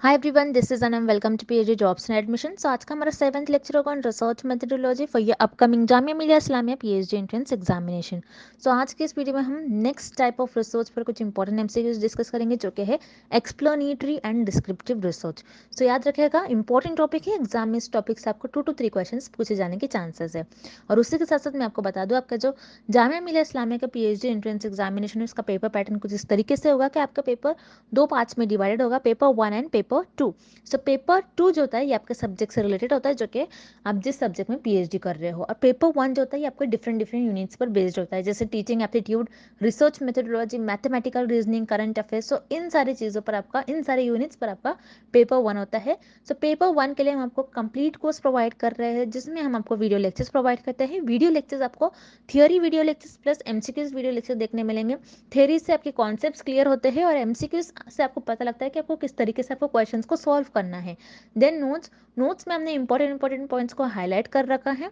Hi everyone, this is Anam. Welcome to PhD jobs and admission. So आज का हमारा 7th lecture होगा on research methodology for your upcoming Jamia Millia Islamia PhD entrance examination. So आज के इस video में हम नेक्स्ट टाइप ऑफ रिसर्च पर कुछ इंपॉर्टेंट एमसीक्यूज डिस्कस करेंगे, जो कि है एक्सप्लेनेटरी एंड डिस्क्रिप्टिव रिसर्च। सो याद रखिएगा, इंपॉर्टेंट टॉपिक है। एग्जाम में इस टॉपिक से आपको 2 to 3 क्वेश्चन पूछे जाने के चांसेस है। और उसी के साथ साथ मैं आपको बता दूं, आपका जो जामिया मिलिया इस्लामिया का पीएचडी एंट्रेंस एग्जामिनेशन है, उसका पेपर पैटर्न कुछ इस तरीके से होगा कि आपका पेपर 2 पार्ट्स में डिवाइडेड होगा, paper 1 and paper 2। So paper 2 जो होता है ये आपके सब्जेक्ट से रिलेटेड होता है, जो कि आप जिस सब्जेक्ट में पीएचडी कर रहे हो। और पेपर 1 जो होता है ये आपके डिफरेंट डिफरेंट यूनिट्स पर बेस्ड होता है, जैसे teaching aptitude, research methodology, mathematical reasoning, current affairs. So इन सारी चीज़ों पर आपका, इन सारे यूनिट्स पर आपका पेपर 1 होता है। सो पेपर 1 के लिए हम आपको कंप्लीट कोर्स प्रोवाइड कर रहे हैं, जिसमें हम आपको वीडियो लेक्चर्स प्रोवाइड करते हैं। वीडियो लेक्चर्स आपको theory video lectures plus MCQs video lecture देखने मिलेंगे। थ्योरी से आपके कॉन्सेप्ट्स क्लियर होते हैं और एमसीक्यूज से आपको पता लगता है कि आपको किस तरीके से आपको क्वेश्चंस को सॉल्व करना है। देन नोट्स, नोट्स में हमने इंपॉर्टेंट पॉइंट्स को हाईलाइट कर रखा है।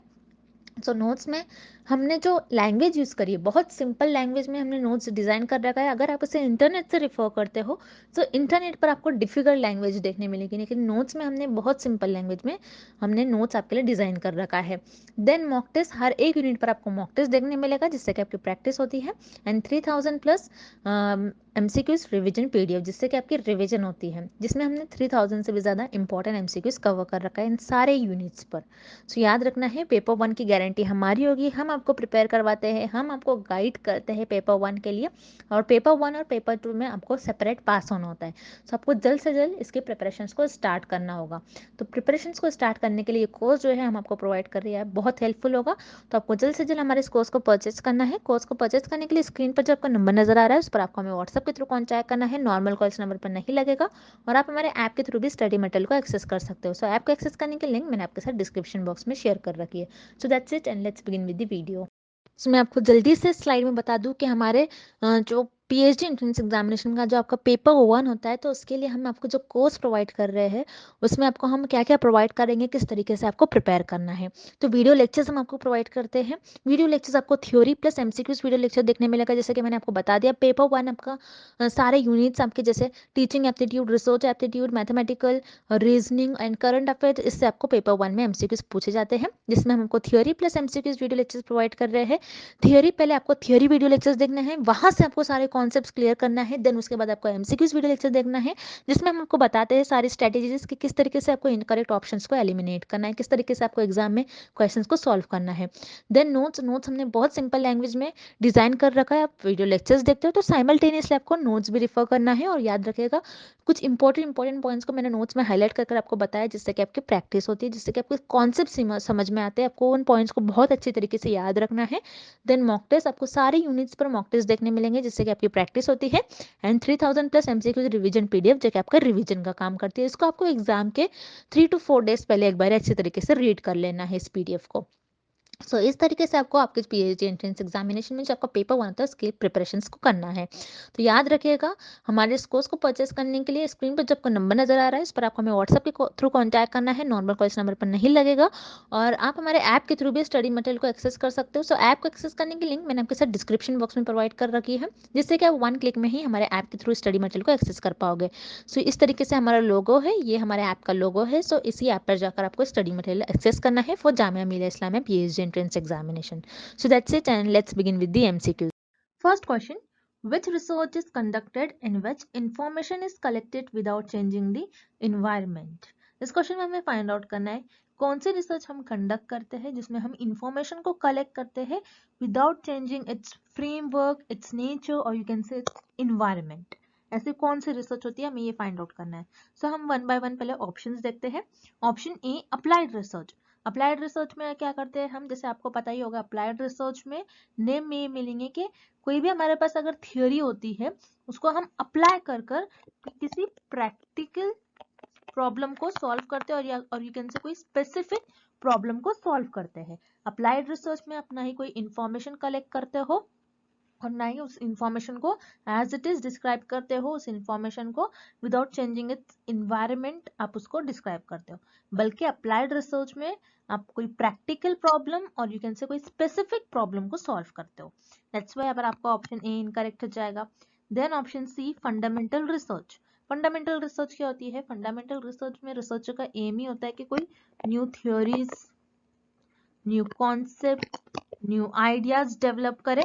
सो नोट्स में हमने जो लैंग्वेज यूज़ करी है, बहुत सिंपल लैंग्वेज में हमने नोट्स डिज़ाइन कर रखा है। अगर आप उसे इंटरनेट से रिफर करते हो तो इंटरनेट पर आपको डिफिकल्ट लैंग्वेज देखने मिलेगी, लेकिन नोट्स में हमने बहुत सिंपल लैंग्वेज में हमने नोट्स आपके लिए डिज़ाइन कर रखा है। देन मॉक टेस्ट, हर एक यूनिट पर आपको मॉक टेस्ट देखने मिलेगा, जिससे कि आपकी प्रैक्टिस होती है। And 3000 plus MCQs revision PDF, जिससे कि आपकी रिविजन होती है, जिसमें हमने 3000 से भी ज़्यादा इंपॉर्टेंट एमसीक्यूज कवर कर रखा है इन सारे यूनिट्स पर। सो याद रखना है, पेपर 1 की गारंटी हमारी होगी। हम आपको प्रिपेयर करवाते हैं, हम आपको गाइड करते हैं पेपर 1 के लिए। और पेपर 1 और पेपर 2 में आपको सेपरेट पास ऑन होता है। सो आपको जल्द से जल्द इसके प्रिपरेशंस को स्टार्ट करना होगा। तो प्रिपरेशंस को स्टार्ट करने के लिए कोर्स जो है हम आपको प्रोवाइड कर रही है, बहुत हेल्पफुल होगा। तो आपको जल्द से जल्द हमारे इस कोर्स को परचेज करना है। कोर्स को परचेज करने के लिए स्क्रीन पर जो आपका नंबर नजर आ रहा है, उस पर आपको हमें व्हाट्सअप के थ्रू कॉन्टैक्ट करना है। नॉर्मल कॉल्स नंबर पर नहीं लगेगा। और आप हमारे ऐप के थ्रू भी स्टडी मटेरियल को एक्सेस कर सकते हो। सो ऐप को एक्सेस करने की लिंक मैंने आपके साथ डिस्क्रिप्शन बॉक्स में शेयर कर रखी है। So that's it and let's begin with the video. So मैं आपको जल्दी से स्लाइड में बता दूं कि हमारे जो पीएचडी एंट्रेंस एग्जामिनेशन का जो आपका पेपर 1 होता है, तो उसके लिए हम आपको जो कोर्स प्रोवाइड कर रहे हैं, उसमें आपको हम क्या क्या प्रोवाइड करेंगे, किस तरीके से आपको प्रिपेयर करना है। तो वीडियो लेक्चर्स हम आपको प्रोवाइड करते हैं। वीडियो लेक्चर्स आपको theory plus MCQs video lecture देखने मिलेगा, जैसे कि मैंने आपको बता दिया। पेपर 1 आपका सारे यूनिट्स आपके, जैसे teaching aptitude, research aptitude, mathematical reasoning and current affair, इससे आपको पेपर 1 में एमसीक्यूज पूछे जाते हैं, जिसमें हम आपको theory plus MCQs video lectures provide कर रहे हैं। थियरी, पहले आपको थियरी वीडियो लेक्चर्स देखना है, वहां से आपको सारे कॉन्सेप्ट्स क्लियर करना है। देन उसके बाद आपको एमसीक्यूज वीडियो लेक्चर देखना है, जिसमें हम आपको बताते हैं सारी स्ट्रेटेजीज कि किस तरीके से आपको इनकरेक्ट ऑप्शंस को एलिमिनेट करना है, किस तरीके से आपको एग्जाम में क्वेश्चंस को सॉल्व करना है। देन नोट्स, नोट्स हमने बहुत सिंपल लैंग्वेज में डिजाइन कर रखा है। आप वीडियो लेक्चर्स देखते हो तो साइमल्टेनियसली आपको नोट्स भी रिफर करना है। और याद रखिएगा, कुछ इंपॉर्टेंट पॉइंट्स को मैंने नोट्स में हाईलाइट कर आपको बताया, जिससे कि आपकी प्रैक्टिस होती है, जिससे कि आपको कॉन्सेप्ट समझ में आते हैं। आपको उन पॉइंट्स को बहुत अच्छी तरीके से याद रखना है। देन मॉक टेस्ट, आपको सारे यूनिट्स पर मॉक टेस्ट देखने मिलेंगे, जिससे कि आपकी प्रैक्टिस होती है। And 3000 plus MCQ revision PDF, जो कि आपका रिवीजन का काम करती है। इसको आपको एग्जाम के 3 to 4 डेज पहले एक बार अच्छी तरीके से रीड कर लेना है इस पीडीएफ को। सो इस तरीके से आपको आपके पीएचडी एंट्रेंस एग्जामिनेशन में जो आपका पेपर 1 होता है, उसकी प्रिपरेशंस को करना है। तो याद रखिएगा, हमारे इस कोर्स को परचेस करने के लिए स्क्रीन पर जब आपका नंबर नजर आ रहा है, इस पर आपको हमें व्हाट्सएप के थ्रू कॉन्टैक्ट करना है। नॉर्मल कॉल इस नंबर पर नहीं लगेगा। और आप हमारे ऐप के थ्रू भी स्टडी मटेरियल को एक्सेस कर सकते हो। सो ऐप को एक्सेस करने की लिंक मैंने आपके साथ डिस्क्रिप्शन बॉक्स में प्रोवाइड कर रखी है, जिससे कि आप 1 क्लिक में ही हमारे ऐप के थ्रू स्टडी मटेरियल को एक्सेस कर पाओगे। सो इस तरीके से हमारा लोगो है, ये हमारे ऐप का लोगो है। सो इसी ऐप पर जाकर आपको स्टडी मटेरियल एक्सेस करना है for Jamia Millia Islamia PhD entrance examination. So that's it, and let's begin with the MCQs. First question: which research is conducted in which information is collected without changing the environment? इस question में हमें find out करना है कौन सी research हम conduct करते हैं जिसमें हम इंफॉर्मेशन को कलेक्ट करते हैं without changing its framework, its nature, और you can say its environment. ऐसी कौन सी रिसर्च होती है, हमें ये फाइंड आउट करना है। सो हम वन बाय वन पहले ऑप्शंस देखते हैं। Option A, applied research. Applied research में क्या करते हैं हम, जैसे आपको पता ही होगा, अप्लाइड रिसर्च में नेम में ये मिलेंगे कि कोई भी हमारे पास अगर थियोरी होती है, उसको हम अप्लाई कर कर किसी प्रैक्टिकल प्रॉब्लम को सॉल्व करते हैं, और यू कैन से कोई स्पेसिफिक प्रॉब्लम को सॉल्व करते हैं। अप्लाइड रिसर्च में आप ना ही कोई इंफॉर्मेशन कलेक्ट करते हो और ना ही उस इंफॉर्मेशन को एज इट इज डिस्क्राइब करते हो, उस इंफॉर्मेशन को विदाउट चेंजिंग इट्स इन्वायरमेंट आप उसको डिस्क्राइब करते हो, बल्कि अप्लाइड रिसर्च में आप कोई प्रैक्टिकल प्रॉब्लम और यू कैन से कोई स्पेसिफिक प्रॉब्लम को सॉल्व करते हो। दैट्स व्हाई अगर आपका ऑप्शन ए इनकरेक्ट हो जाएगा। Then option C, fundamental research. Fundamental research क्या होती है? फंडामेंटल रिसर्च में रिसर्चर का एम ही होता है कि कोई new theories, new concept, new ideas develop करे,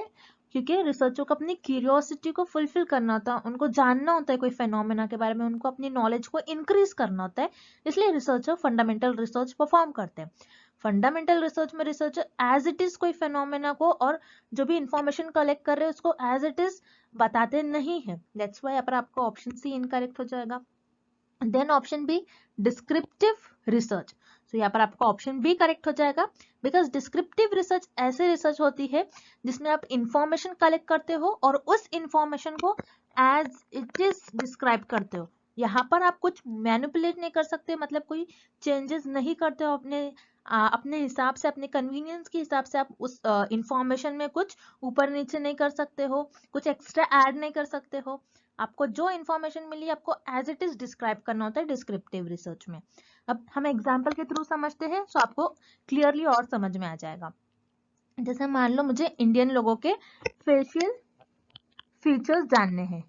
क्योंकि रिसर्चर को अपनी क्यूरियोसिटी को फुलफिल करना होता है, उनको जानना होता है कोई फेनोमेना के बारे में, उनको अपनी नॉलेज को इंक्रीज करना होता है, इसलिए रिसर्चर फंडामेंटल रिसर्च परफॉर्म करते हैं। फंडामेंटल रिसर्च में रिसर्चर एज इट इज कोई फेनोमेना को और जो भी इंफॉर्मेशन कलेक्ट कर रहे हैं उसको एज इट इज बताते नहीं है। दैट्स वाई यहाँ पर आपका ऑप्शन सी इनकरेक्ट हो जाएगा। Then option B descriptive research, तो यहाँ पर आपका ऑप्शन बी करेक्ट हो जाएगा, बिकॉज डिस्क्रिप्टिव रिसर्च ऐसे रिसर्च होती है जिसमें आप इंफॉर्मेशन कलेक्ट करते हो और उस इंफॉर्मेशन को एज इट इज डिस्क्राइब करते हो। यहाँ पर आप कुछ मैनिपुलेट नहीं कर सकते, मतलब कोई चेंजेस नहीं करते हो अपने हिसाब से, अपने कन्वीनियंस के हिसाब से आप उस इंफॉर्मेशन में कुछ ऊपर नीचे नहीं कर सकते हो, कुछ एक्स्ट्रा ऐड नहीं कर सकते हो। आपको जो इंफॉर्मेशन मिली आपको एज इट इज डिस्क्राइब करना होता है डिस्क्रिप्टिव रिसर्च में। अब हम एग्जांपल के थ्रू समझते हैं तो आपको क्लियरली और समझ में आ जाएगा। जैसे मान लो मुझे इंडियन लोगों के फेशियल फीचर्स जानने हैं।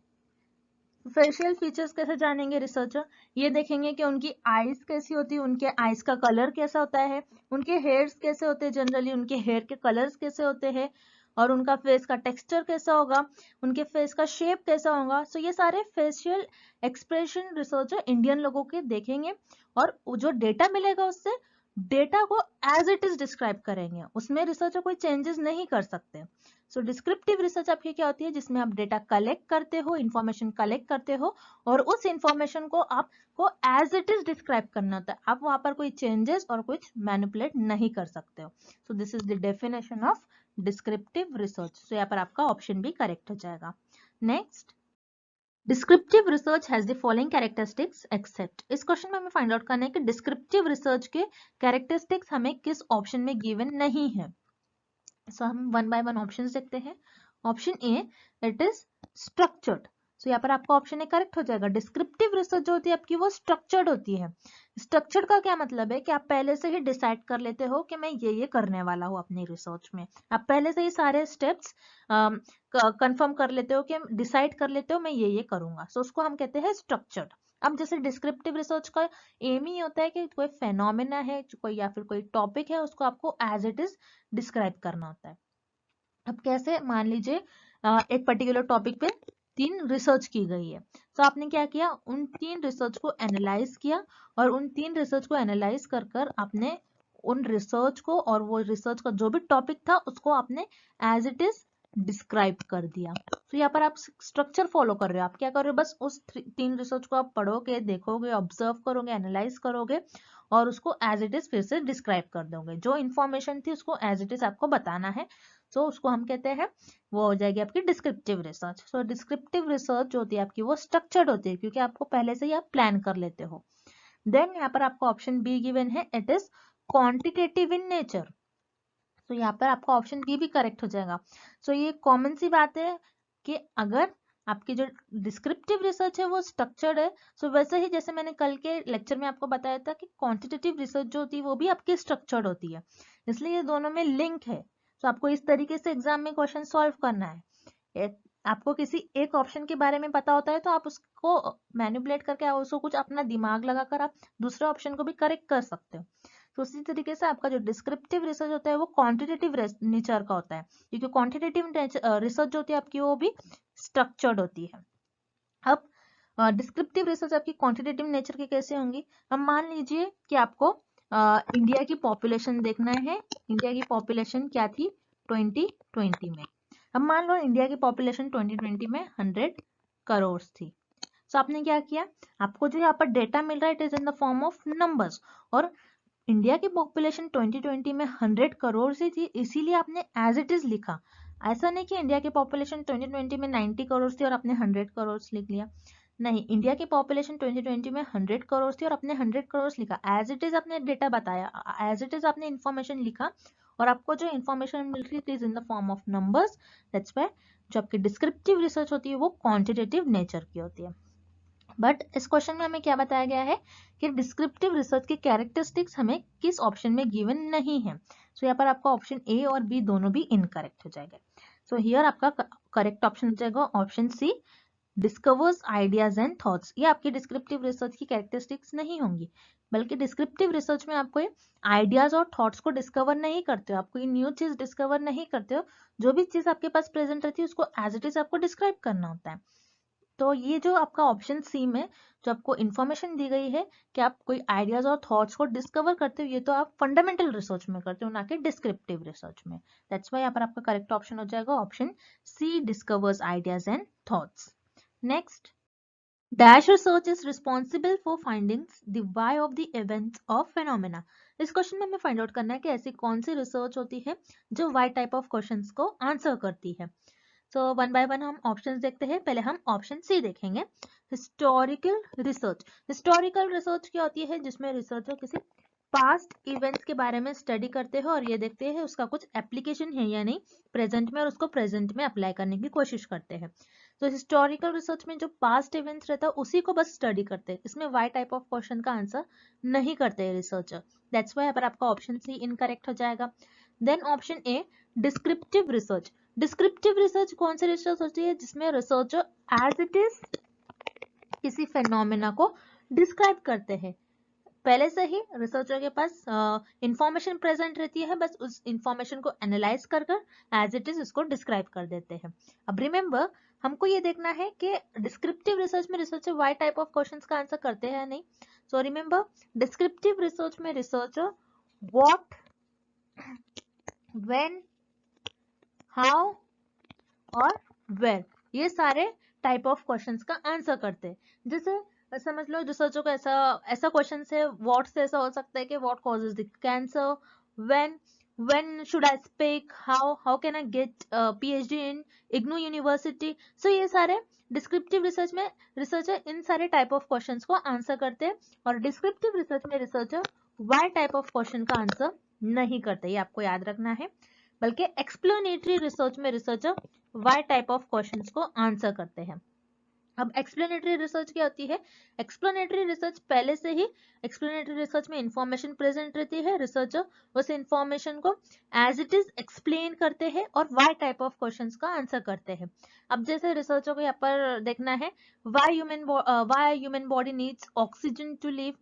फेशियल फीचर्स कैसे जानेंगे रिसर्चर? ये देखेंगे कि उनकी आईज कैसी होती है, उनके आईज का कलर कैसा होता है, उनके हेयर्स कैसे होते हैं, जनरली उनके हेयर के कलर्स कैसे होते हैं, और उनका फेस का टेक्सचर कैसा होगा, उनके फेस का शेप कैसा होगा। सो ये सारे फेशियल एक्सप्रेशन रिसर्चर इंडियन लोगों के देखेंगे और जो डेटा मिलेगा उससे डेटा को एज इट इज डिस्क्राइब करेंगे, उसमें रिसर्चर कोई चेंजेस नहीं कर सकते। सो डिस्क्रिप्टिव रिसर्च आपकी क्या होती है? जिसमें आप डेटा कलेक्ट करते हो, इंफॉर्मेशन कलेक्ट करते हो और उस इंफॉर्मेशन को आपको एज इट इज डिस्क्राइब करना होता है, आप वहां पर कोई चेंजेस और कुछ मैनिपुलेट नहीं कर सकते हो। So this is the definition of descriptive research. So यहाँ पर आपका ऑप्शन भी करेक्ट हो जाएगा। Next, descriptive research has the following characteristics except. इस क्वेश्चन में हमें फाइंड आउट करना है कि डिस्क्रिप्टिव रिसर्च के कैरेक्टरिस्टिक्स हमें किस ऑप्शन में गिवन नहीं है। सो हम वन बाय वन ऑप्शन देखते हैं। Option A, it is structured. So यहाँ पर आपका ऑप्शन ए करेक्ट हो जाएगा। डिस्क्रिप्टिव रिसर्च जो होती है आपकी वो स्ट्रक्चर्ड होती है। स्ट्रक्चर्ड का क्या मतलब है कि आप पहले से ही डिसाइड कर लेते हो कि मैं ये करने वाला हूँ अपनी रिसर्च में, आप पहले से ही सारे स्टेप्स कंफर्म कर लेते हो, कि डिसाइड कर लेते हो मैं ये करूंगा। सो उसको हम कहते हैं स्ट्रक्चर्ड। अब जैसे डिस्क्रिप्टिव रिसर्च का एम ही होता है कि कोई फेनोमेना है कोई या फिर कोई टॉपिक है उसको आपको एज इट इज डिस्क्राइब करना होता है। अब कैसे? मान लीजिए एक पर्टिकुलर टॉपिक पे 3 रिसर्च की गई है, तो आपने क्या किया, उन 3 रिसर्च को एनालाइज किया और उन 3 रिसर्च को एनालाइज कर आपने उन रिसर्च को और वो रिसर्च का जो भी टॉपिक था उसको आपने एज इट इज डिस्क्राइब कर दिया। तो यहाँ पर आप स्ट्रक्चर फॉलो कर रहे हो। आप क्या कर रहे हो? बस उस 3 रिसर्च को आप पढ़ोगे, देखोगे, ऑब्जर्व करोगे, एनालाइज करोगे और उसको एज इट इज फिर से डिस्क्राइब कर दोगे। जो इन्फॉर्मेशन थी उसको एज इट इज आपको बताना है, तो उसको हम कहते हैं, वो हो जाएगी आपकी डिस्क्रिप्टिव रिसर्च। सो डिस्क्रिप्टिव रिसर्च जो होती है आपकी वो स्ट्रक्चर्ड होती है, क्योंकि आपको पहले से ही आप प्लान कर लेते हो। देन यहाँ पर आपको ऑप्शन बी गिवन है, it is quantitative in nature. तो यहाँ पर आपका ऑप्शन बी भी करेक्ट हो जाएगा। सो ये कॉमन सी बात है कि अगर आपकी जो डिस्क्रिप्टिव रिसर्च है वो स्ट्रक्चर्ड है, सो वैसे ही जैसे मैंने कल के लेक्चर में आपको बताया था कि क्वांटिटेटिव रिसर्च जो होती है वो भी आपकी स्ट्रक्चर्ड होती है, इसलिए ये दोनों में लिंक है। तो आपको इस तरीके से एग्जाम में क्वेश्चन सॉल्व करना है। आपको किसी एक ऑप्शन के बारे में पता होता है तो आप उसको मैनिपुलेट करके उसको कुछ अपना दिमाग लगाकर आप दूसरे ऑप्शन को भी करेक्ट कर सकते हो। तो उसी तरीके से आपका जो डिस्क्रिप्टिव रिसर्च होता है वो क्वांटिटेटिव नेचर का होता है, क्योंकि क्वांटिटेटिव रिसर्च जो होती है आपकी वो भी स्ट्रक्चर्ड होती है। अब डिस्क्रिप्टिव रिसर्च आपकी क्वांटिटेटिव नेचर की कैसे होंगी? अब मान लीजिए कि आपको इंडिया की पॉपुलेशन देखना है। इंडिया की पॉपुलेशन क्या थी 2020 में? अब मान लो इंडिया की पॉपुलेशन 2020 में 100 करोड़ थी। तो आपने क्या किया, आपको जो यहाँ पर डेटा मिल रहा है it is in the form of numbers, और इंडिया की पॉपुलेशन 2020 में 100 करोड़ से थी, इसीलिए आपने एज इट इज लिखा। ऐसा नहीं कि इंडिया की पॉपुलेशन 2020 में 90 करोड़ थी और आपने 100 करोड़ लिख लिया। नहीं, इंडिया की पॉपुलेशन 2020 में 100 करोड़ थी और आपने 100 करोड़ लिखा। एज इट इज आपने डेटा बताया, एज इट इज आपने इन्फॉर्मेशन लिखा और आपको जो इन्फॉर्मेशन मिल रही थी is in the form of numbers. That's why जो आपकी डिस्क्रिप्टिव रिसर्च होती है वो क्वांटिटेटिव नेचर की होती है। बट इस क्वेश्चन में हमें क्या बताया गया है कि डिस्क्रिप्टिव रिसर्च के कैरेक्टरिस्टिक्स हमें किस ऑप्शन में गिवन नहीं है। सो यहाँ पर आपका ऑप्शन ए और बी दोनों भी इनकरेक्ट हो जाएगा। सो हियर आपका करेक्ट ऑप्शन हो जाएगा option C, discovers ideas and thoughts. ये आपकी डिस्क्रिप्टिव रिसर्च की कैरेक्टरिस्टिक्स नहीं होंगी, बल्कि डिस्क्रिप्टिव रिसर्च में आप कोई आइडियाज और थॉट्स को डिस्कवर नहीं करते हो, आप कोई न्यू चीज डिस्कवर नहीं करते हो, जो भी चीज आपके पास प्रेजेंट रहती है उसको एज इट इज आपको डिस्क्राइब करना होता है। तो ये जो आपका ऑप्शन सी में जो आपको इन्फॉर्मेशन दी गई है कि आप कोई आइडियाज और थॉट्स को डिस्कवर करते हो, ये तो आप फंडामेंटल रिसर्च में करते हो, ना कि डिस्क्रिप्टिव रिसर्च में। दैट्स व्हाई यहाँ पर आपका करेक्ट ऑप्शन हो जाएगा option C, discovers ideas and thoughts. Next, dash research is responsible for findings the why of the events of phenomena. इस क्वेश्चन में हमें फाइंड आउट करना है कि ऐसी कौन सी रिसर्च होती है जो वाई टाइप ऑफ क्वेश्चंस को आंसर करती है। सो वन बाय वन हम ऑप्शंस देखते हैं। पहले हम ऑप्शन सी देखेंगे, हिस्टोरिकल रिसर्च। हिस्टोरिकल रिसर्च क्या होती है, जिसमें रिसर्चर किसी पास्ट इवेंट्स के बारे में स्टडी करते हैं और ये देखते हैं उसका कुछ एप्लीकेशन है या नहीं प्रेजेंट में, और उसको प्रेजेंट में अप्लाई करने की कोशिश करते हैं। तो हिस्टोरिकल रिसर्च में जो पास्ट इवेंट्स रहता है उसी को बस स्टडी करते हैं, इसमें वाई टाइप ऑफ क्वेश्चन का आंसर नहीं करते हैं रिसर्चर। दैट्स व्हाई यहाँ पर आपका ऑप्शन सी इनकरेक्ट हो जाएगा। Then option A, descriptive research. Descriptive research कौन सी रिसर्च होती है, जिसमें रिसर्चर एज इट इज किसी फेनोमेना को डिस्क्राइब करते हैं। पहले से ही रिसर्चर के पास इंफॉर्मेशन प्रेजेंट रहती है, बस उस इंफॉर्मेशन को एनालाइज कर एज इट इज उसको डिस्क्राइब कर देते हैं। अब रिमेंबर, हमको ये देखना है कि डिस्क्रिप्टिव रिसर्च में researcher why type of questions का आंसर करते हैं या नहीं। सो रिमेंबर, डिस्क्रिप्टिव रिसर्च में रिसर्चर व्हाट, व्हेन, हाउ और वेयर, ये सारे टाइप ऑफ क्वेश्चंस का आंसर करते हैं। जैसे समझ लो रिसर्चर को ऐसा ऐसा क्वेश्चन है, व्हाट से ऐसा हो सकता है कि what causes the cancer, when should I speak, how can I get PhD in IGNOU university. So ये सारे डिस्क्रिप्टिव रिसर्च में रिसर्चर इन सारे टाइप ऑफ क्वेश्चंस को आंसर करते हैं, और डिस्क्रिप्टिव रिसर्च में researcher why type of question का आंसर नहीं करते, ये आपको याद रखना है। बल्कि एक्सप्लेनेटरी रिसर्च में researcher why type of questions को आंसर करते हैं। अब एक्सप्लेनेटरी रिसर्च क्या होती है, एक्सप्लेनेटरी रिसर्च पहले से ही एक्सप्लेनेटरी रिसर्च में इंफॉर्मेशन प्रेजेंट रहती है, रिसर्चर उस इंफॉर्मेशन को एज इट इज एक्सप्लेन करते हैं और वाई टाइप ऑफ क्वेश्चंस का आंसर करते हैं। अब जैसे रिसर्चर को यहाँ पर देखना है, why human body needs oxygen to live,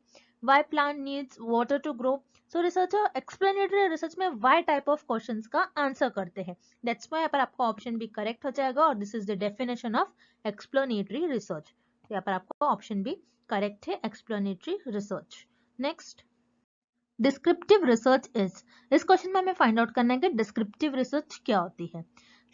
why plant needs water to grow. So researcher explanatory research में वाई टाइप ऑफ क्वेश्चंस का आंसर करते हैं। दैट्स व्हाई यहाँ पर आपका ऑप्शन भी करेक्ट हो जाएगा, और this is the definition of explanatory research. यहाँ पर आपका ऑप्शन भी करेक्ट है, explanatory research. Next, descriptive research is. इस क्वेश्चन में हमें फाइंड आउट करना है कि डिस्क्रिप्टिव रिसर्च क्या होती है।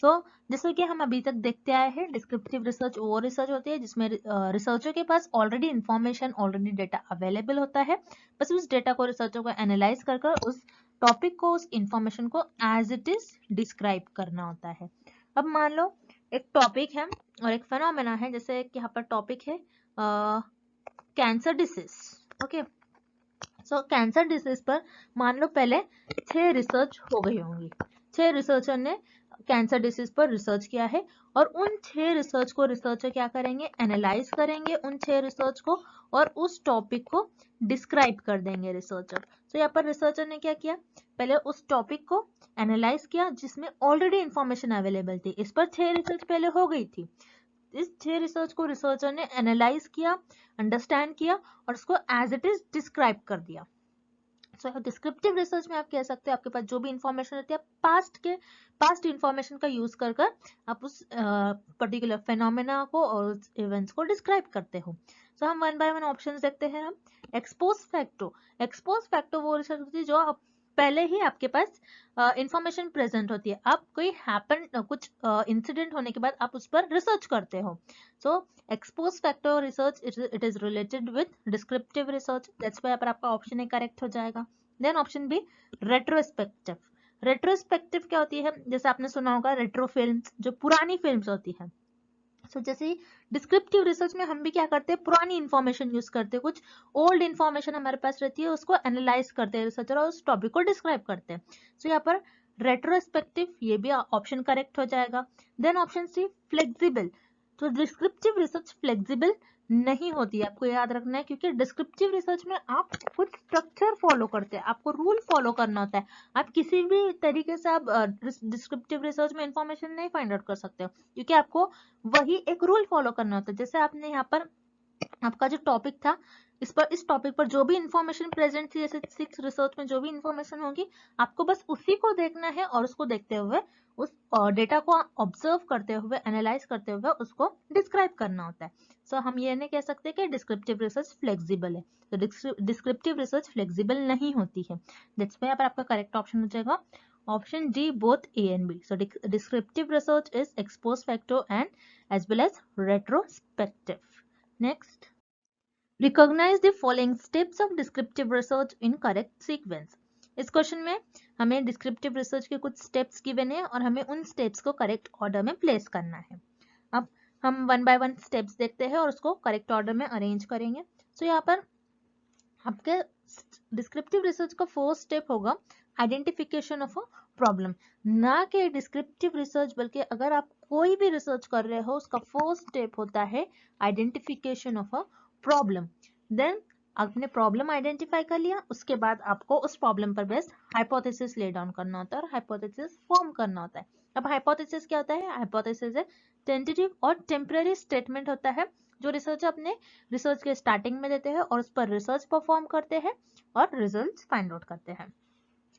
सो जैसे कि हम अभी तक देखते आए हैं, डिस्क्रिप्टिव रिसर्च वो रिसर्च होती है जिसमें रिसर्चर के पास already information, already data available होता है, बस उस डेटा को रिसर्चर को एनालाइज कर उस टॉपिक को, उस इंफॉर्मेशन को एज इट इज डिस्क्राइब करना होता है। अब मान लो एक टॉपिक है और एक फेनोमेना है, जैसे कि यहाँ पर टॉपिक है कैंसर डिसीज। ओके, सो कैंसर डिसीज पर मान लो पहले 6 रिसर्च हो गई होंगी, 6 रिसर्चर ने कैंसर डिसीज पर रिसर्च किया है, और उन 6 रिसर्च को रिसर्चर क्या करेंगे, एनालाइज करेंगे उन 6 रिसर्च को और उस टॉपिक को डिस्क्राइब कर देंगे रिसर्चर। तो यहाँ पर रिसर्चर ने क्या किया, पहले उस टॉपिक को एनालाइज किया जिसमें ऑलरेडी इंफॉर्मेशन अवेलेबल थी, इस पर 6 रिसर्च पहले हो गई थी, इस 6 रिसर्च को रिसर्चर ने एनालाइज किया, अंडरस्टैंड किया और उसको एज इट इज डिस्क्राइब कर दिया। सो डिस्क्रिप्टिव रिसर्च में आप कह सकते हैं आपके पास जो भी इंफॉर्मेशन रहती है पास्ट इंफॉर्मेशन का यूज कर आप उस पर्टिकुलर फेनोमेना को और उस इवेंट्स को डिस्क्राइब करते हो। सो हम वन बाय वन ऑप्शंस देखते हैं। हम एक्सपोज फैक्टो वो रिसर्च होती है जो आप पहले ही आपके पास इंफॉर्मेशन प्रेजेंट होती है, आप कोई कुछ इंसिडेंट होने के बाद आप उस पर रिसर्च करते हो। So ex post facto research it is related with descriptive research, that's why पर आपका ऑप्शन ए करेक्ट हो जाएगा। Then option B, retrospective. Retrospective क्या होती है, जैसे आपने सुना होगा रेट्रो फिल्म्स, जो पुरानी फिल्म्स होती है। सो जैसे डिस्क्रिप्टिव रिसर्च में हम भी क्या करते हैं, पुरानी इंफॉर्मेशन यूज करते हैं, कुछ ओल्ड इंफॉर्मेशन हमारे पास रहती है उसको एनालाइज करते हैं रिसर्चर और उस टॉपिक को डिस्क्राइब करते हैं। सो यहाँ पर रेट्रोस्पेक्टिव, ये भी ऑप्शन करेक्ट हो जाएगा। Then option C, flexible. तो डिस्क्रिप्टिव रिसर्च फ्लेक्सिबल नहीं होती है, आपको याद रखना है, क्योंकि डिस्क्रिप्टिव रिसर्च में आप कुछ स्ट्रक्चर फॉलो करते हैं, आपको रूल फॉलो करना होता है। आप किसी भी तरीके से आप डिस्क्रिप्टिव रिसर्च में इंफॉर्मेशन नहीं फाइंड आउट कर सकते हो, क्योंकि आपको वही एक रूल फॉलो करना होता है। जैसे आपने यहाँ पर आपका जो टॉपिक था, इस टॉपिक पर जो भी इंफॉर्मेशन प्रेजेंट थी, जैसे 6 रिसर्च में जो भी इंफॉर्मेशन होगी, आपको बस उसी को देखना है और उसको देखते हुए उस डेटा को ऑब्जर्व करते हुए, एनालाइज करते हुए उसको डिस्क्राइब करना होता है। सो हम ये नहीं कह सकते कि डिस्क्रिप्टिव रिसर्च फ्लेक्सिबल है, तो डिस्क्रिप्टिव रिसर्च फ्लेक्सिबल नहीं होती है। दैट्स व्हाई यहाँ पर आपका करेक्ट ऑप्शन हो जाएगा option D, both A and B. So descriptive research is ex post facto and as well as retrospective. Next, recognize the following steps of descriptive research in correct sequence। इस question में हमें descriptive research के कुछ steps given है और हमें उन steps को करेक्ट ऑर्डर में प्लेस करना है। अब हम 1 बाय 1 स्टेप्स देखते हैं और उसको करेक्ट ऑर्डर में अरेंज करेंगे। सो यहाँ पर आपके डिस्क्रिप्टिव रिसर्च का फर्स्ट स्टेप होगा आइडेंटिफिकेशन ऑफ अ प्रॉब्लम। ना कि डिस्क्रिप्टिव रिसर्च, बल्कि अगर आप कोई भी रिसर्च कर रहे हो उसका फर्स्ट स्टेप होता है identification of a problem. Then आपने प्रॉब्लम आइडेंटिफाई कर लिया, उसके बाद आपको उस प्रॉब्लम पर बेस्ड हाइपोथेसिस ले डाउन करना होता है और हाइपोथेसिस फॉर्म करना होता है। अब हाइपोथेसिस क्या होता है? हाइपोथेसिस है टेंटेटिव और टेम्पररी स्टेटमेंट होता है जो रिसर्चर अपने रिसर्च के स्टार्टिंग में देते हैं और उस पर रिसर्च परफॉर्म करते हैं और रिजल्ट्स फाइंड आउट करते हैं।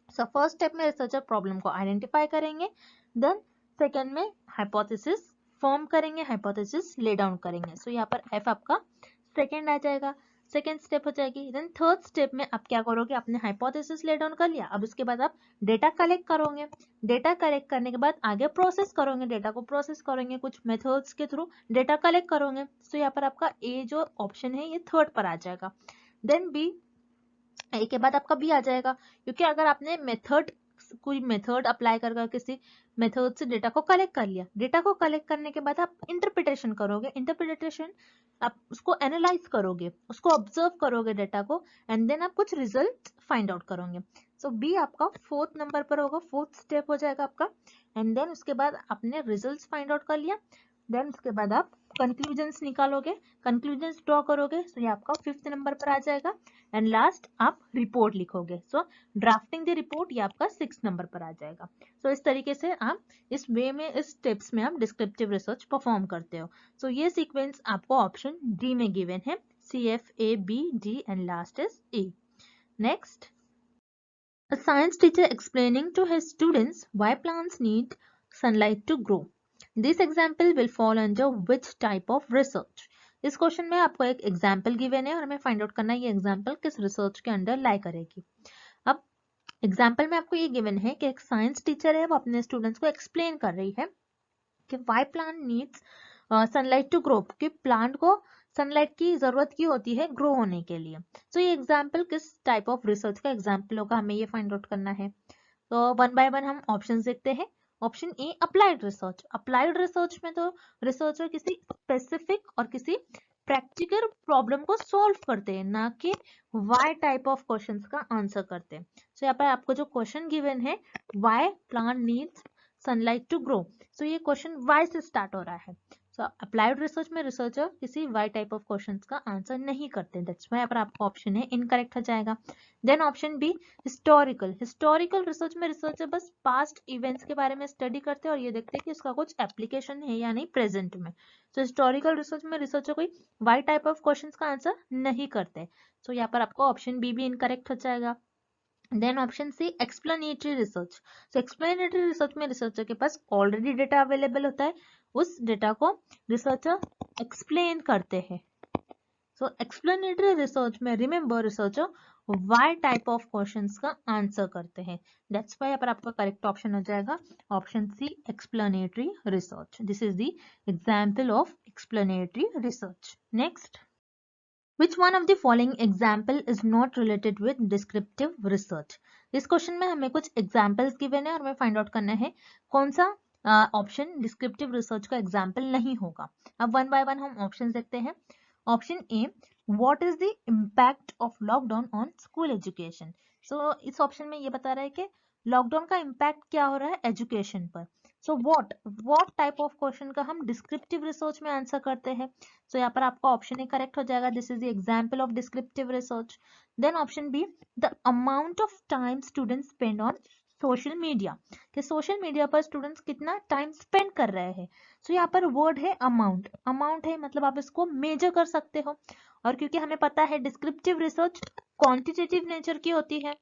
सो फर्स्ट स्टेप में रिसर्चर प्रॉब्लम को आइडेंटिफाई करेंगे, देन सेकेंड में हाइपोथेसिस फॉर्म करेंगे, हाइपोथेसिस ले डाउन करेंगे। सो यहाँ पर एफ आपका सेकेंड आ जाएगा, सेकेंड स्टेप हो जाएगी। देन थर्ड स्टेप में आप क्या करोगे? आपने हाइपोथेसिस ले डाउन कर लिया, अब उसके बाद आप डेटा कलेक्ट करोगे, डेटा कलेक्ट करने के बाद आगे प्रोसेस करोगे, डेटा को प्रोसेस करोगे कुछ मेथड्स के थ्रू, डेटा कलेक्ट करोगे। सो यहाँ पर आपका ए जो ऑप्शन है ये थर्ड पर आ जाएगा। देन बी, ए के बाद आपका बी आ जाएगा, क्योंकि अगर आपने कोई मेथड अप्लाई कर किसी मेथड से डेटा को कलेक्ट कर लिया, डेटा को कलेक्ट करने के बाद आप इंटरप्रिटेशन करोगे, इंटरप्रिटेशन आप उसको एनालाइज करोगे, उसको ऑब्जर्व करोगे डेटा को, एंड देन आप कुछ रिजल्ट फाइंड आउट करोगे। सो बी आपका फोर्थ नंबर पर होगा, फोर्थ स्टेप हो जाएगा आपका। एंड देन उसके बाद आपने रिजल्ट फाइंड आउट कर लिया, देन उसके बाद आप कंक्लूजन्स निकालोगे, कंक्लूजन्स ड्रॉ करोगे। सो ये आपका फिफ्थ नंबर पर आ जाएगा। एंड लास्ट आप रिपोर्ट लिखोगे। सो ड्राफ्टिंग द रिपोर्ट ये आपका 6 नंबर पर आ जाएगा। सो इस तरीके से आप इस वे में, इस स्टेप्स में आप डिस्क्रिप्टिव रिसर्च परफॉर्म करते हो। सो ये सीक्वेंस आपको ऑप्शन डी में गिवन है, CFABD and last is E। Next, a science teacher explaining to his students why plants need sunlight to grow. This example will fall under which type of research? इस question में आपको एक example given है और हमें find out करना है ये एग्जाम्पल किस रिसर्च के अंडर लाई करेगी। अब एग्जाम्पल में आपको ये गिवन है कि एक साइंस टीचर है, वो अपने स्टूडेंट्स को एक्सप्लेन कर रही है कि why plant needs sunlight to grow, कि प्लांट को सनलाइट की जरूरत की होती है ग्रो होने के लिए। तो ये एग्जाम्पल किस टाइप ऑफ रिसर्च का एग्जाम्पल होगा, हमें ये फाइंड आउट करना है। तो 1 बाय 1 हम ऑप्शन देखते हैं। Option A applied research. Applied research में तो रिसर्चर किसी स्पेसिफिक और किसी प्रैक्टिकल प्रॉब्लम को सॉल्व करते हैं, ना कि वाई टाइप ऑफ क्वेश्चंस का आंसर करते हैं। सो यहाँ पर आपको जो क्वेश्चन गिवन है, why plant needs sunlight to grow, so ये क्वेश्चन वाई से स्टार्ट हो रहा है। सो अप्लाइड रिसर्च में रिसर्चर किसी वाई टाइप ऑफ क्वेश्चंस का आंसर नहीं करते, दैट्स व्हाई पर आपका ऑप्शन है इनकरेक्ट हो जाएगा। Then option B historical. Historical research में रिसर्चर बस पास्ट इवेंट्स के बारे में स्टडी करते हैं और ये देखते हैं कि इसका कुछ एप्लीकेशन है या नहीं प्रेजेंट में। तो हिस्टोरिकल रिसर्च में रिसर्चर कोई वाई टाइप ऑफ क्वेश्चंस का आंसर नहीं करते। सो यहाँ पर आपको ऑप्शन बी भी इनकरेक्ट हो जाएगा। Then option C explanatory research. So explanatory research में रिसर्चर के पास ऑलरेडी डेटा अवेलेबल होता है, उस डेटा को रिसर्चर एक्सप्लेन करते हैं। सो एक्सप्लेनेटरी रिसर्च में remember researcher why type of questions का आंसर करते हैं, दैट्स व्हाई पर आपका करेक्ट ऑप्शन हो जाएगा option C explanatory research. This is the example of explanatory research. Next, Which one of the following example is not related with descriptive research? इस question में हमें कुछ एग्जाम्पल्स गिवन है और हमें फाइंड आउट करना है कौन सा ऑप्शन डिस्क्रिप्टिव रिसर्च का एग्जाम्पल नहीं होगा। अब 1 बाय 1 हम ऑप्शन देखते हैं। Option A, what is the impact of lockdown on school education. So इस ऑप्शन में ये बता रहा है कि लॉकडाउन का इम्पैक्ट क्या हो रहा है एजुकेशन पर। So what type of question का हम डिस्क्रिप्टिव रिसर्च में आंसर करते हैं? सो यहाँ पर आपका ऑप्शन ए करेक्ट हो जाएगा, this is the example of descriptive research. Then option B, the amount of time students spend on social media, कि सोशल मीडिया पर स्टूडेंट्स कितना टाइम स्पेंड कर रहे हैं। सो यहाँ पर वर्ड है अमाउंट, अमाउंट है मतलब आप इसको मेजर कर सकते हो, और क्योंकि हमें पता है डिस्क्रिप्टिव रिसर्च क्वांटिटेटिव नेचर की होती है,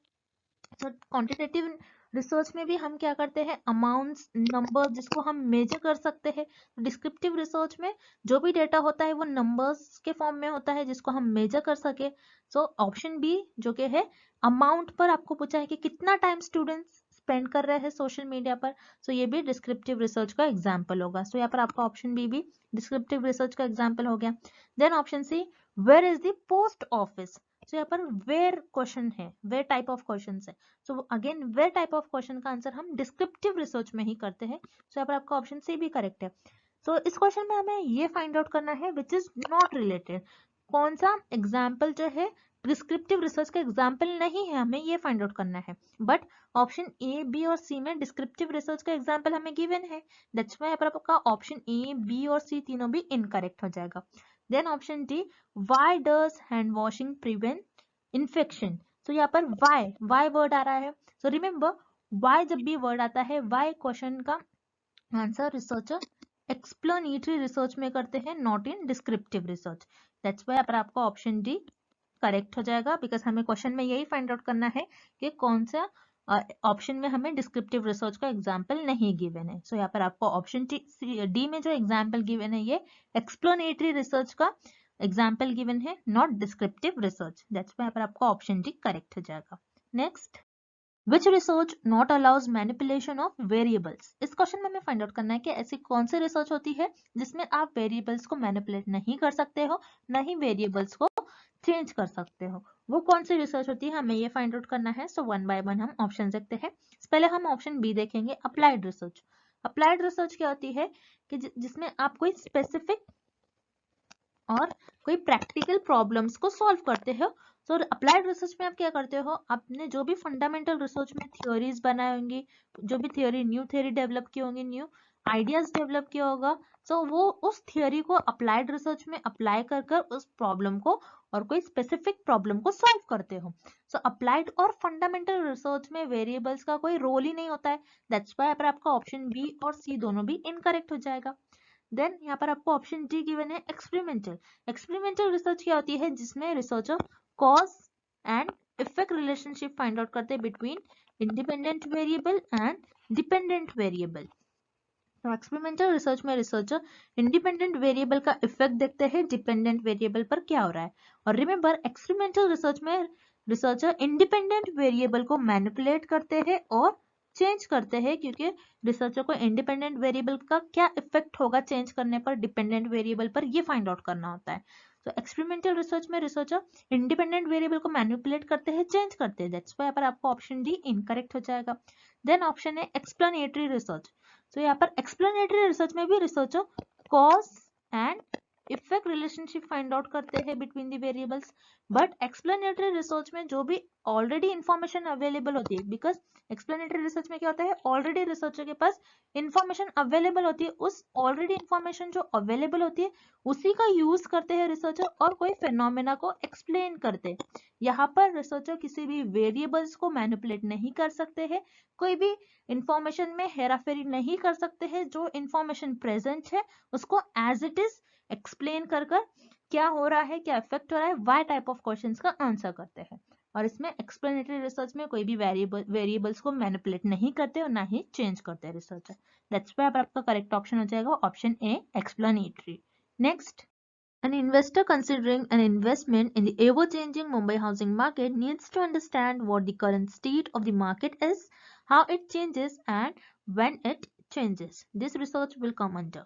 तो क्वांटिटेटिव रिसर्च में भी हम क्या करते हैं, अमाउंट्स, नंबर जिसको हम मेजर कर सकते हैं। डिस्क्रिप्टिव रिसर्च में जो भी डेटा होता है वो नंबर्स के फॉर्म में होता है जिसको हम मेजर कर सके। सो ऑप्शन बी जो कि है अमाउंट पर आपको पूछा है कि कितना टाइम स्टूडेंट्स स्पेंड कर रहे हैं सोशल मीडिया पर, सो ये भी डिस्क्रिप्टिव रिसर्च का एग्जाम्पल होगा। सो यहाँ पर आपका ऑप्शन बी भी डिस्क्रिप्टिव रिसर्च का एग्जाम्पल हो गया। Then option C, where is the post office, तो यहाँ पर वेयर क्वेश्चन है, वेयर टाइप ऑफ क्वेश्चन है। So again where type of question का आंसर हम डिस्क्रिप्टिव रिसर्च में ही करते हैं। सो यहाँ पर आपका ऑप्शन सी भी करेक्ट है। सो इस क्वेश्चन में हमें ये फाइंड आउट करना है विच इज नॉट रिलेटेड, कौन सा एग्जाम्पल जो है डिस्क्रिप्टिव रिसर्च का एग्जाम्पल नहीं है, हमें ये फाइंड आउट करना है। बट ऑप्शन ए, बी और सी में डिस्क्रिप्टिव रिसर्च का एग्जाम्पल हमें गिवन है, दैट्स व्हाई यहाँ पर आपका ऑप्शन ए, बी और सी तीनों भी इनकरेक्ट हो जाएगा। Then option D, why does hand washing prevent infection, तो यहाँ पर वाई वर्ड आ रहा है। सो रिमेम्बर वाई जब भी वर्ड आता है, वाई क्वेश्चन का आंसर रिसर्चर एक्सप्लेनेटरी रिसर्च में करते हैं, not in descriptive research. That's why पर आपका ऑप्शन डी करेक्ट हो जाएगा, बिकॉज हमें क्वेश्चन में यही फाइंड आउट करना है कि कौन सा ऑप्शन में हमें डिस्क्रिप्टिव रिसर्च का एग्जाम्पल नहीं गिवन है। सो यहाँ पर आपको ऑप्शन डी में जो एग्जाम्पल गिवन है ये एक्सप्लेनेटरी रिसर्च का एग्जाम्पल गिवन है, not descriptive research. That's why पर आपका ऑप्शन डी करेक्ट हो जाएगा। Next, which research not allows manipulation of variables, इस क्वेश्चन में हमें फाइंड आउट करना है कि ऐसी कौन सी रिसर्च होती है जिसमें आप वेरिएबल्स को मैनिपुलेट नहीं कर सकते हो, न ही वेरिएबल्स को चेंज कर सकते हो, वो कौन सी रिसर्च होती है, हमें ये फाइंड आउट करना है। सो वन बाय वन हम ऑप्शन देखते हैं। पहले हम ऑप्शन बी देखेंगे, अप्लाइड रिसर्च। अप्लाइड रिसर्च क्या होती है कि जिसमें आप कोई स्पेसिफिक और कोई प्रैक्टिकल प्रॉब्लम्स को सॉल्व करते हो। सो अप्लाइड रिसर्च में आप क्या करते हो, आपने जो भी फंडामेंटल रिसर्च में थ्योरीज बनाई होंगी, जो भी न्यू थ्योरी डेवलप की होंगी, न्यू आइडियाज डेवलप किया होगा, सो वो उस थ्योरी को अप्लाइड रिसर्च में अप्लाई कर कर उस प्रॉब्लम को और कोई स्पेसिफिक प्रॉब्लम को सॉल्व करते हो। सो अप्लाइड और फंडामेंटल रिसर्च में वेरिएबल्स का कोई रोल ही नहीं होता है, दैट्स व्हाई पर आपका ऑप्शन बी और सी दोनों भी इनकरेक्ट हो जाएगा। देन यहाँ पर आपको ऑप्शन डी गिवन है एक्सपेरिमेंटल। एक्सपेरिमेंटल रिसर्च क्या होती है जिसमें researcher cause and effect relationship find out करते हैं between independent variable and dependent variable. तो एक्सपेरिमेंटल रिसर्च में रिसर्चर इंडिपेंडेंट वेरिएबल का इफेक्ट देखते हैं डिपेंडेंट वेरिएबल पर क्या हो रहा है। और रिमेंबर एक्सपेरिमेंटल रिसर्च में रिसर्चर इंडिपेंडेंट वेरिएबल को मैनिपुलेट करते हैं और चेंज करते हैं, क्योंकि रिसर्चर को इंडिपेंडेंट वेरिएबल का क्या इफेक्ट होगा चेंज करने पर डिपेंडेंट वेरिएबल पर, ये फाइंड आउट करना होता है। तो एक्सपेरिमेंटल रिसर्च में रिसर्चर इंडिपेंडेंट वेरिएबल को मैनिपुलेट करते हैं, चेंज करते हैं, दैट्स व्हाई पर आपको ऑप्शन डी इनकरेक्ट हो जाएगा। देन ऑप्शन है एक्सप्लेनेटरी रिसर्च। तो यहाँ पर एक्सप्लेनेटरी रिसर्च में भी researcher cause and effect relationship find out करते हैं between the variables, but explanatory research में जो भी ऑलरेडी इंफॉर्मेशन अवेलेबल होती है, बिकॉज एक्सप्लेनेटरी रिसर्च में क्या होता है, ऑलरेडी रिसर्चर के पास इंफॉर्मेशन अवेलेबल होती है, उस ऑलरेडी इंफॉर्मेशन जो अवेलेबल होती है उसी का यूज करते हैं रिसर्चर और कोई फिनोमेना को एक्सप्लेन करते हैं। यहाँ पर रिसर्चर किसी भी वेरिएबल्स को मैनिपुलेट नहीं कर सकते हैं, कोई भी इंफॉर्मेशन में हेराफेरी नहीं कर सकते हैं, जो इंफॉर्मेशन प्रेजेंट है उसको एज इट इज एक्सप्लेन कर कर क्या हो रहा है, क्या इफेक्ट हो रहा है, वाई टाइप ऑफ क्वेश्चंस का आंसर करते हैं। और इसमें एक्सप्लेनेटरी रिसर्च में कोई भी वेरिएबल्स को मैनिपुलेट नहीं करते और ना ही चेंज करते हैं रिसर्चर। दैट्स व्हाई आपका करेक्ट ऑप्शन हो जाएगा option A explanatory. Next, an investor considering an investment in the ever-changing Mumbai housing market needs to understand what the current state of the market is, how it changes, and when it changes. This research will come under.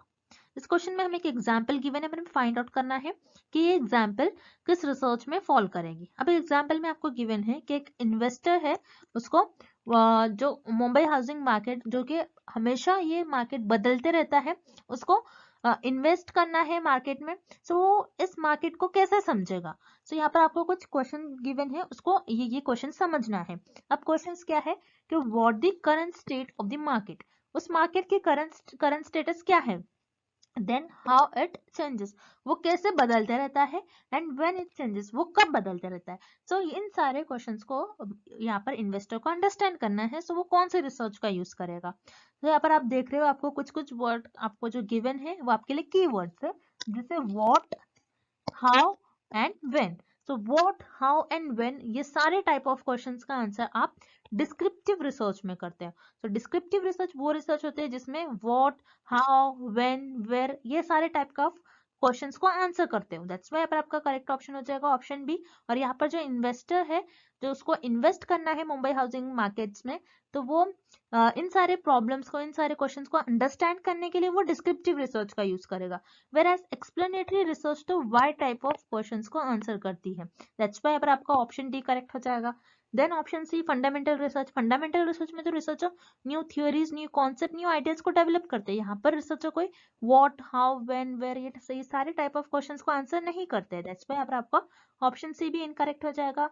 इस question में हमें एक example given है, हमें find out करना है कि ये एग्जाम्पल किस रिसर्च में फॉल करेगी। अब एग्जाम्पल में आपको गिवन है कि एक इन्वेस्टर है, उसको जो मुंबई हाउसिंग मार्केट जो कि हमेशा ये मार्केट बदलते रहता है, उसको इन्वेस्ट करना है मार्केट में। सो इस मार्केट को कैसे समझेगा। सो यहाँ पर आपको कुछ क्वेश्चन गिवन है, उसको ये क्वेश्चन समझना है। अब क्वेश्चन क्या है कि what the current state of the market, उस मार्केट की करंट स्टेटस क्या है, देन हाउ इट चेंजेस, वो कैसे बदलते रहता है, एंड व्हेन इट चेंजेस, वो कब बदलते रहता है। सो इन सारे क्वेश्चंस को यहाँ पर इन्वेस्टर को अंडरस्टैंड करना है। सो वो कौन से रिसर्च का यूज करेगा। तो यहाँ पर आप देख रहे हो आपको कुछ कुछ वर्ड आपको जो गिवन है वो आपके लिए की वर्ड्स है, जैसे what, how and when. So what, how and when, ये सारे टाइप ऑफ क्वेश्चंस का आंसर आप डिस्क्रिप्टिव रिसर्च में करते हैं। तो डिस्क्रिप्टिव रिसर्च वो रिसर्च होते हैं जिसमें व्हाट, हाउ, व्हेन, वेयर, ये सारे टाइप का क्वेश्चंस को आंसर करते हो। दैट्स वाई पर आपका करेक्ट ऑप्शन हो जाएगा ऑप्शन बी। और यहाँ पर जो इन्वेस्टर है, जो उसको इन्वेस्ट करना है मुंबई हाउसिंग मार्केट्स में, तो वो इन सारे प्रॉब्लम्स को, इन सारे क्वेश्चंस को अंडरस्टैंड करने के लिए वो डिस्क्रिप्टिव रिसर्च का यूज करेगा। whereas explanatory research तो y टाइप ऑफ क्वेश्चंस को आंसर करती है। दैट्स व्हाई पर आपका ऑप्शन डी करेक्ट हो जाएगा। Then option C fundamental research. Fundamental research में तो researcher new theories, new concept, new ideas को डेवलप करते हैं। यहाँ पर रिसर्चर कोई व्हाट, हाउ, व्हेन, वेयर, ये सही सारे टाइप ऑफ क्वेश्चंस को आंसर नहीं करते। दैट्स व्हाई पर आपका ऑप्शन सी भी इनकरेक्ट हो जाएगा।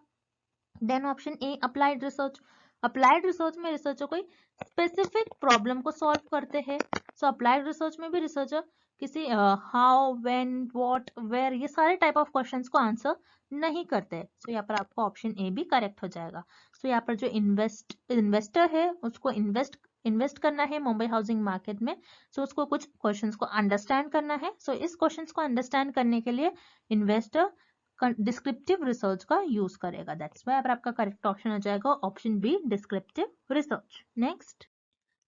Then option A applied research. Applied research में रिसर्चर कोई स्पेसिफिक प्रॉब्लम को सॉल्व करते हैं। सो अप्लाइड रिसर्च में भी रिसर्चर किसी हाउ, व्हेन, व्हाट, वेयर, ये सारे टाइप ऑफ क्वेश्चंस को आंसर नहीं करते। सो यहाँ पर आपका ऑप्शन ए भी करेक्ट हो जाएगा। सो यहाँ पर जो इन्वेस्टर है उसको इन्वेस्ट करना है मुंबई हाउसिंग मार्केट में। सो उसको कुछ क्वेश्चंस को अंडरस्टैंड करना है। सो इस क्वेश्चंस को अंडरस्टैंड करने के लिए इन्वेस्टर डिस्क्रिप्टिव रिसर्च का यूज करेगा। दैट्स व्हाई पर आपका करेक्ट ऑप्शन हो जाएगा option B, descriptive research. Next,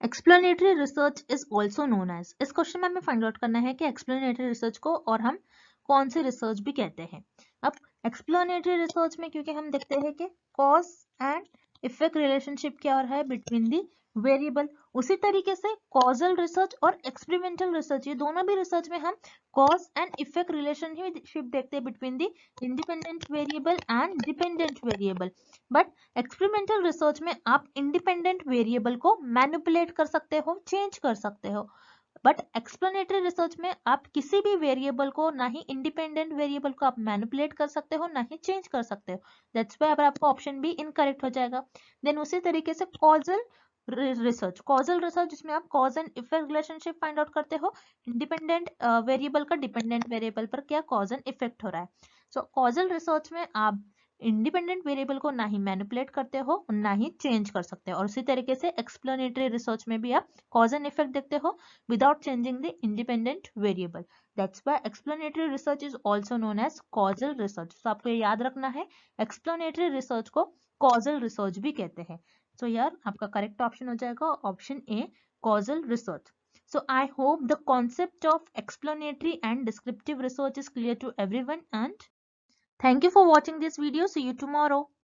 explanatory research is also known as. इस क्वेश्चन में हमें फाइंड आउट करना है कि एक्सप्लेनेटरी रिसर्च को और हम कौन सी रिसर्च भी कहते हैं। अब एक्सप्लेनेटरी रिसर्च में क्योंकि हम देखते हैं कि कॉज एंड इफेक्ट रिलेशनशिप क्या है बिटवीन दी वेरिएबल, उसी तरीके से कॉजल रिसर्च और एक्सपेरिमेंटल रिसर्च, ये दोनों भी रिसर्च में हम कॉज एंड इफेक्ट रिलेशनशिप देखते हैं between the independent variable and dependent variable. But experimental research में आप इंडिपेंडेंट वेरिएबल को मैनिपुलेट कर सकते हो, चेंज कर सकते हो। बट एक्सप्लेनेटरी रिसर्च में आप किसी भी वेरिएबल को, ना ही इंडिपेंडेंट वेरिएबल को आप मैनिपुलेट कर सकते हो, ना ही चेंज कर सकते हो। दैट्स व्हाई अब आपका ऑप्शन बी इनकरेक्ट हो जाएगा। देन उसी तरीके से कॉजल रिसर्च जिसमें आप cause and effect relationship find out करते हो, इंडिपेंडेंट वेरिएबल का डिपेंडेंट वेरिएबल पर क्या कॉज एंड इफेक्ट हो रहा है। सो कॉजल रिसर्च में आप इंडिपेंडेंट वेरिएबल को ना ही मैनिपुलेट करते हो, ना ही चेंज कर सकते हो। और उसी तरीके से एक्सप्लेनेटरी रिसर्च में भी आप कॉज एंड इफेक्ट देखते हो without changing the independent variable. That's why explanatory research is also known as causal research. So आपको ये याद रखना है, explanatory research को causal research भी कहते हैं। So यार आपका करेक्ट ऑप्शन हो जाएगा option A, causal research. So I hope the concept of explanatory and descriptive research is clear to everyone, and thank you for watching this video. See you tomorrow.